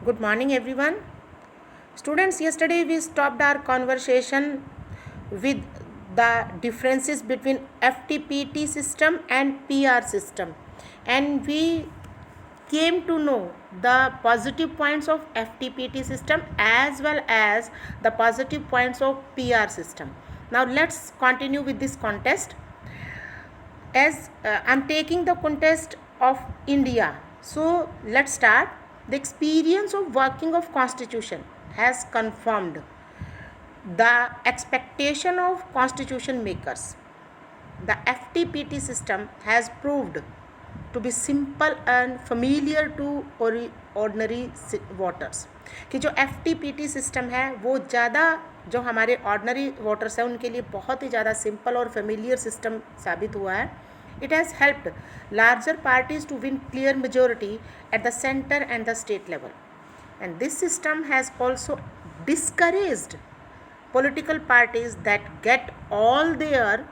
Good morning, everyone. Students, yesterday we stopped our conversation with the differences between FTPT system and PR system, and we came to know the positive points of FTPT system as well as the positive points of PR system. Now, let's continue with this contest. As I'm taking the contest of India, so let's start. The experience of working of constitution has confirmed the expectation of constitution makers. The FTPT system has proved to be simple and familiar to ordinary voters. कि जो FTPT system है वो ज़्यादा जो हमारे ordinary voters हैं उनके लिए बहुत ही ज़्यादा सिंपल और फेमिलियर सिस्टम साबित हुआ है. It has helped larger parties to win clear majority at the center and the state level. And this system has also discouraged political parties that get all their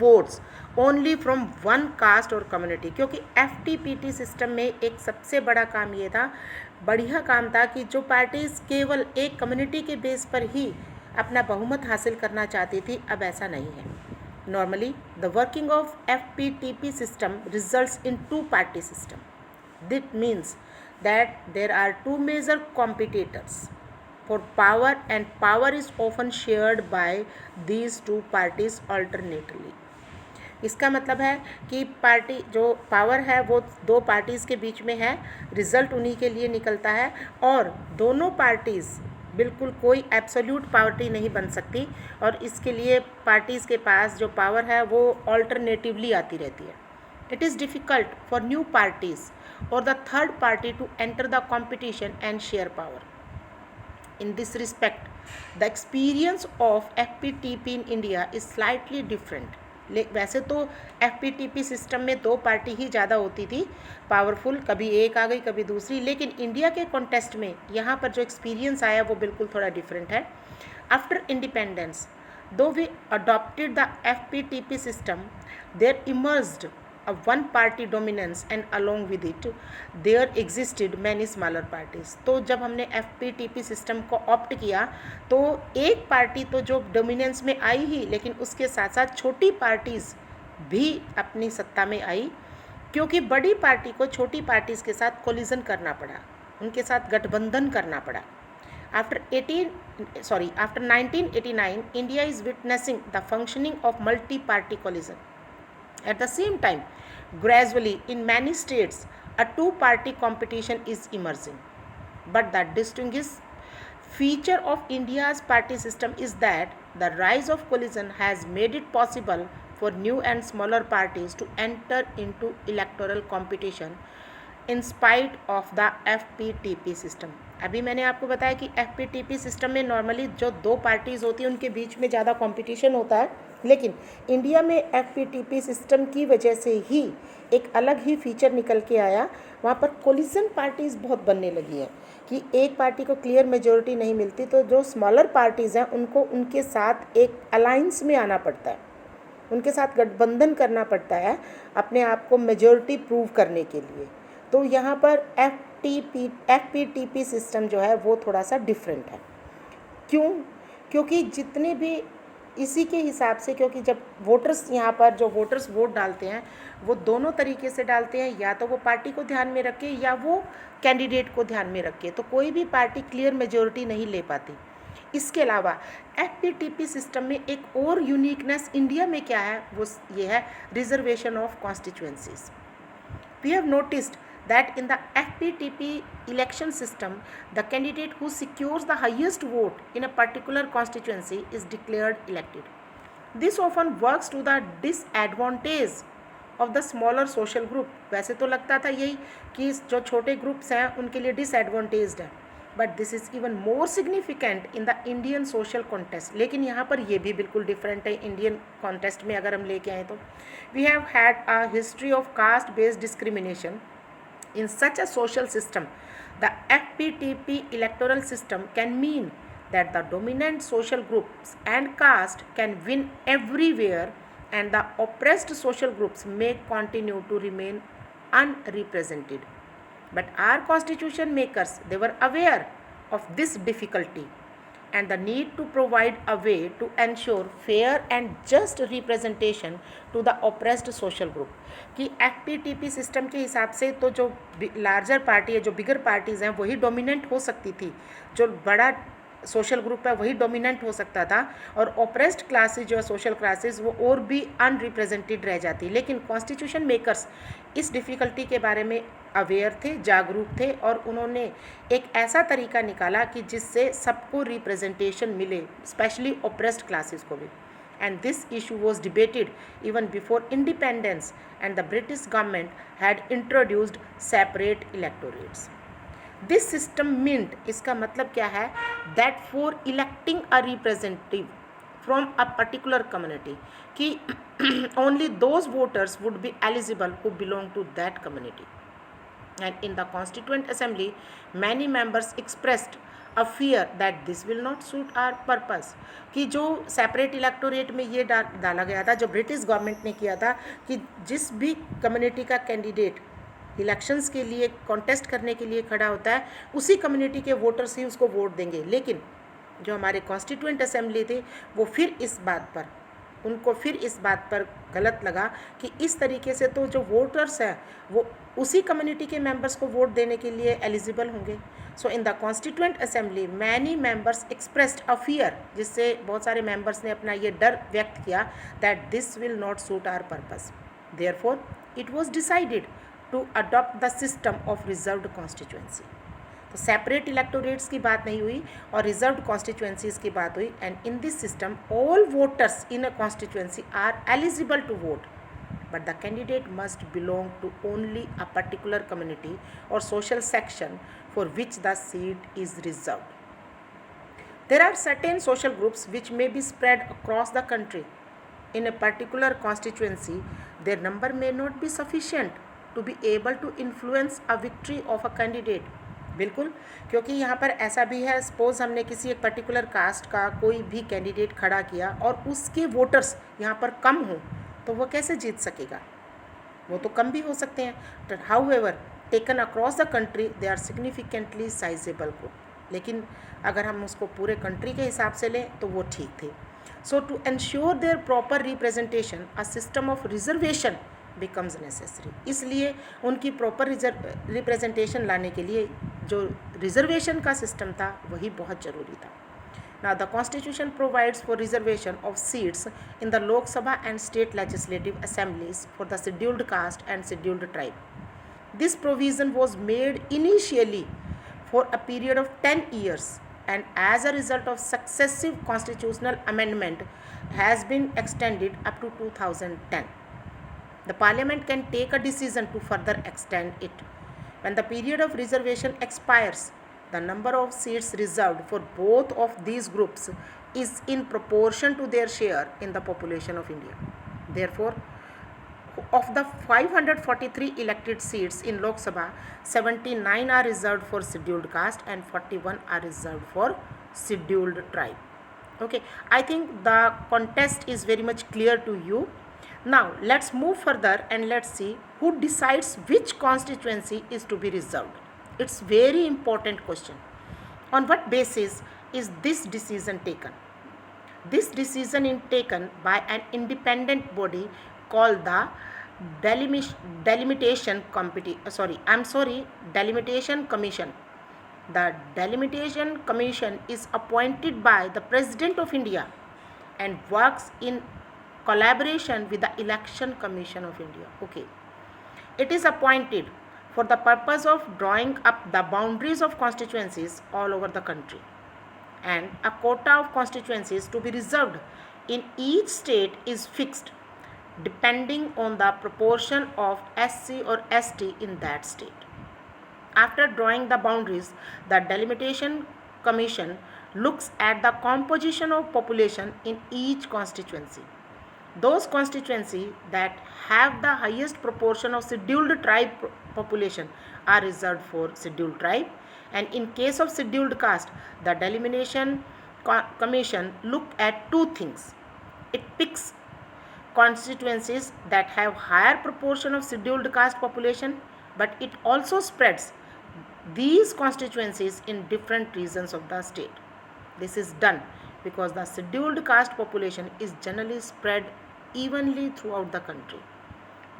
votes only from one cast और community. क्योंकि FTPT system में एक सबसे बड़ा काम ये था, बढ़िया काम था कि जो पार्टीज़ केवल एक कम्युनिटी के बेस पर ही अपना बहुमत हासिल करना चाहती थी, अब ऐसा नहीं है. Normally the working of FTPT system results in two party system. That means that there are two major competitors for power and power is often shared by these two parties alternately. इसका मतलब है कि party जो power है वो दो parties के बीच में है, रिजल्ट उन्हीं के लिए निकलता है और दोनों पार्टीज़ बिल्कुल कोई एब्सोल्यूट पार्टी नहीं बन सकती और इसके लिए पार्टीज़ के पास जो पावर है वो ऑल्टरनेटिवली आती रहती है. It is difficult for new parties or the third party to enter the competition and share power. In this respect, the experience of FPTP in India is slightly different. वैसे तो FPTP system में दो party ही ज़्यादा होती थी powerful, कभी एक आ गई कभी दूसरी, लेकिन इंडिया के कॉन्टेस्ट में यहाँ पर जो एक्सपीरियंस आया वो बिल्कुल थोड़ा डिफरेंट है. After independence, though we adopted the FPTP system, there emerged a one party dominance and along with it there existed many smaller parties. तो जब हमने FPTP सिस्टम को ऑप्ट किया तो एक पार्टी तो जो डोमिनेंस में आई ही, लेकिन उसके साथ साथ छोटी पार्टीज़ भी अपनी सत्ता में आई, क्योंकि बड़ी पार्टी को छोटी पार्टीज़ के साथ कोलिजन करना पड़ा, उनके साथ गठबंधन करना पड़ा. After 1989, India is witnessing the functioning of multi-party coalition. At the same time, gradually in many states, a two-party competition is emerging. But the distinguishing feature of India's party system is that the rise of coalition has made it possible for new and smaller parties to enter into electoral competition in spite of the FPTP system. अभी मैंने आपको बताया कि FPTP system में normally जो दो parties होती हैं उनके बीच में ज़्यादा कंपटीशन होता है, लेकिन इंडिया में FPTP सिस्टम की वजह से ही एक अलग ही फीचर निकल के आया. वहाँ पर कोलिशन पार्टीज़ बहुत बनने लगी हैं कि एक पार्टी को क्लियर मेजॉरिटी नहीं मिलती तो जो स्मॉलर पार्टीज़ हैं उनको उनके साथ एक अलाइंस में आना पड़ता है, उनके साथ गठबंधन करना पड़ता है अपने आप को मेजॉरिटी प्रूव करने के लिए. तो यहाँ पर FPTP सिस्टम जो है वो थोड़ा सा डिफरेंट है. क्यों? क्योंकि जितने भी इसी के हिसाब से, क्योंकि जब वोटर्स यहाँ पर जो वोटर्स वोट डालते हैं वो दोनों तरीके से डालते हैं, या तो वो पार्टी को ध्यान में रख के या वो कैंडिडेट को ध्यान में रख के, तो कोई भी पार्टी क्लियर मेजॉरिटी नहीं ले पाती. इसके अलावा FPTP सिस्टम में एक और यूनिकनेस इंडिया में क्या है वो ये है reservation of constituencies. We have noticed that in the FPTP election system, the candidate who secures the highest vote in a particular constituency is declared elected. This often works to the disadvantage of the smaller social group. वैसे तो लगता था यही कि जो छोटे groups हैं उनके लिए disadvantaged है, but this is even more significant in the Indian social contest. लेकिन यहाँ पर ये भी बिल्कुल डिफरेंट है इंडियन कॉन्टेस्ट में अगर हम लेके आएँ तो. We have had a history of caste based discrimination. In such a social system, the FPTP electoral system can mean that the dominant social groups and caste can win everywhere and the oppressed social groups may continue to remain unrepresented. But our constitution makers, they were aware of this difficulty and the need to provide a way to ensure fair and just representation to the oppressed social group. कि FPTP system के हिसाब से तो जो larger party है, जो बिगर parties हैं, वही डोमिनेंट हो सकती थी, जो बड़ा सोशल ग्रुप है वही डोमिनेंट हो सकता था, और ओप्रेस्ड क्लासेज जो है सोशल क्लासेस वो और भी अनरिप्रेजेंटेड रह जाती. लेकिन कॉन्स्टिट्यूशन मेकर्स इस डिफ़िकल्टी के बारे में अवेयर थे, जागरूक थे, और उन्होंने एक ऐसा तरीका निकाला कि जिससे सबको रिप्रेजेंटेशन मिले, स्पेशली ओप्रेस्ड क्लासेस को भी. And this issue was debated even before independence, and the British government had introduced separate electorates. This system meant, इसका मतलब क्या है, that for electing a representative from a particular community, कि only those voters would be eligible who belong to that community. And in the Constituent Assembly, many members expressed a fear that this will not suit our purpose. कि जो separate electorate में ये डाला गया था, जो British government ने किया था, कि जिस भी कम्युनिटी का कैंडिडेट इलेक्शंस के लिए कॉन्टेस्ट करने के लिए खड़ा होता है, उसी कम्युनिटी के वोटर्स ही उसको वोट देंगे. लेकिन जो हमारे कॉन्स्टिट्यूएंट असेंबली थे, वो फिर इस बात पर गलत लगा कि इस तरीके से तो जो वोटर्स हैं वो उसी कम्युनिटी के मेंबर्स को वोट देने के लिए एलिजिबल होंगे. So in the constituent assembly many members expressed a fear, जिससे बहुत सारे मेंबर्स ने अपना ये डर व्यक्त किया that this will not suit our purpose. Therefore it was decided to adopt the system of reserved constituency. तो सेपरेट इलेक्टोरेट्स की बात नहीं हुई और रिजर्व्ड कॉन्स्टिट्यूएंसीज की बात हुई. And in this system all voters in a constituency are eligible to vote, but the candidate must belong to only a particular community or social section for which the seat is reserved. There are certain social groups which may be spread across the country. In a particular constituency, their number may not be sufficient to be able to influence a victory of a candidate. बिल्कुल, क्योंकि यहाँ पर ऐसा भी है, suppose हमने किसी एक पर्टिकुलर कास्ट का कोई भी कैंडिडेट खड़ा किया और उसके वोटर्स यहाँ पर कम हों, तो वो कैसे जीत सकेगा, वो तो कम भी हो सकते हैं. But however taken across the country they are significantly sizeable group. लेकिन अगर हम उसको पूरे कंट्री के हिसाब से लें तो वो ठीक थे. So to ensure their proper representation a system of reservation becomes necessary. इसलिए उनकी प्रॉपर रिप्रेजेंटेशन लाने के लिए जो रिजर्वेशन का सिस्टम था वही बहुत ज़रूरी था. Now the Constitution provides for reservation of seats in the Lok Sabha and state legislative assemblies for the scheduled caste and scheduled tribe. This provision was made initially for a period of 10 years, and as a result of successive constitutional amendment has been extended up to 2010. The Parliament can take a decision to further extend it. When the period of reservation expires, the number of seats reserved for both of these groups is in proportion to their share in the population of India. Therefore, of the 543 elected seats in Lok Sabha, 79 are reserved for scheduled caste and 41 are reserved for scheduled tribe. Okay, I think the contest is very much clear to you. Now let's move further and let's see who decides which constituency is to be reserved. It's very important question. On what basis is this decision taken? This decision is taken by an independent body called the Delimitation Commission. The Delimitation Commission is appointed by the President of India and works in collaboration with the Election Commission of India. Okay, it is appointed for the purpose of drawing up the boundaries of constituencies all over the country, and a quota of constituencies to be reserved in each state is fixed depending on the proportion of SC or ST in that state. After drawing the boundaries, the Delimitation Commission looks at the composition of population in each constituency. Those constituencies that have the highest proportion of scheduled tribe population are reserved for scheduled tribe, and in case of scheduled caste, the Delimitation Commission looked at two things. It picks constituencies that have higher proportion of scheduled caste population, but it also spreads these constituencies in different regions of the state. This is done because the scheduled caste population is generally spread evenly throughout the country.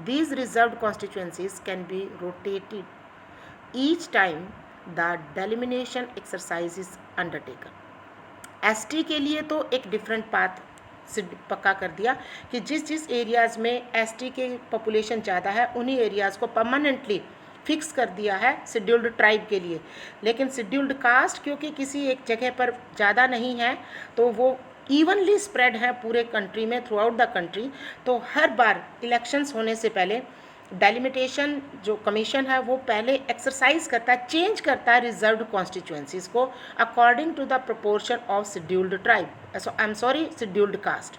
These reserved constituencies can be rotated each time the delimitation exercise is undertaken. ST के लिए तो एक different path से पक्का कर दिया कि जिस जिस एरियाज़ में एसटी के पॉपुलेशन ज़्यादा है उन्हीं एरियाज़ को परमानेंटली फिक्स कर दिया है शेड्यूल्ड ट्राइब के लिए। लेकिन शेड्यूल्ड कास्ट क्योंकि किसी एक जगह पर ज़्यादा नहीं है तो वो इवनली स्प्रेड है पूरे कंट्री में, थ्रू आउट द कंट्री। तो हर बार इलेक्शंस होने से पहले डेलिमिटेशन जो कमीशन है वो पहले एक्सरसाइज करता है, चेंज करता है रिजर्व्ड कॉन्स्टिट्यूएंसीज को according to the proportion of scheduled tribe, scheduled caste.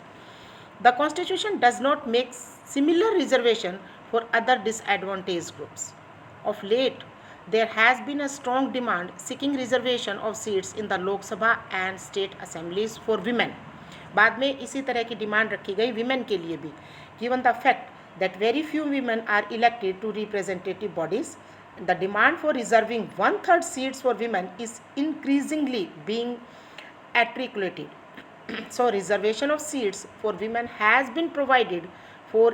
The constitution does not make similar reservation for other disadvantage groups. Of late there has been a strong demand seeking reservation of seats in the Lok Sabha and state assemblies for women. बाद में इसी तरह की demand रखी गई women के लिए भी, given the fact that very few women are elected to representative bodies. The demand for reserving 1/3 seats for women is increasingly being articulated. So reservation of seats for women has been provided for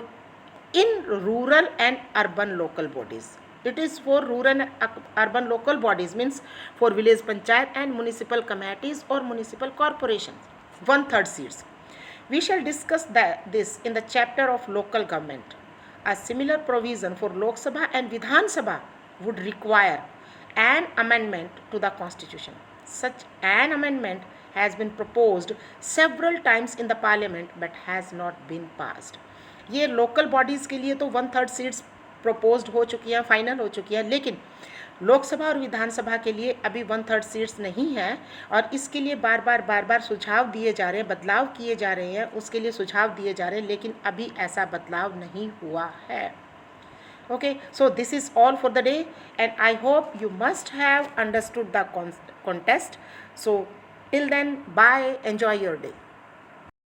in rural and urban local bodies. It is for rural and urban local bodies, means for village panchayat and municipal committees or municipal corporations. 1/3 seats. We shall discuss this in the chapter of local government. A similar provision for Lok Sabha and Vidhan Sabha would require an amendment to the constitution. Such an amendment has been proposed several times in the parliament but has not been passed. ये local bodies के लिए तो 1/3 seats proposed हो चुकी हैं, final हो चुकी हैं, लेकिन लोकसभा और विधानसभा के लिए अभी 1/3 सीट्स नहीं है और इसके लिए बार बार सुझाव दिए जा रहे हैं, बदलाव किए जा रहे हैं, उसके लिए सुझाव दिए जा रहे हैं, लेकिन अभी ऐसा बदलाव नहीं हुआ है। Okay, so this is all for the day and I hope you must have understood the contest. So till then, bye, enjoy your day.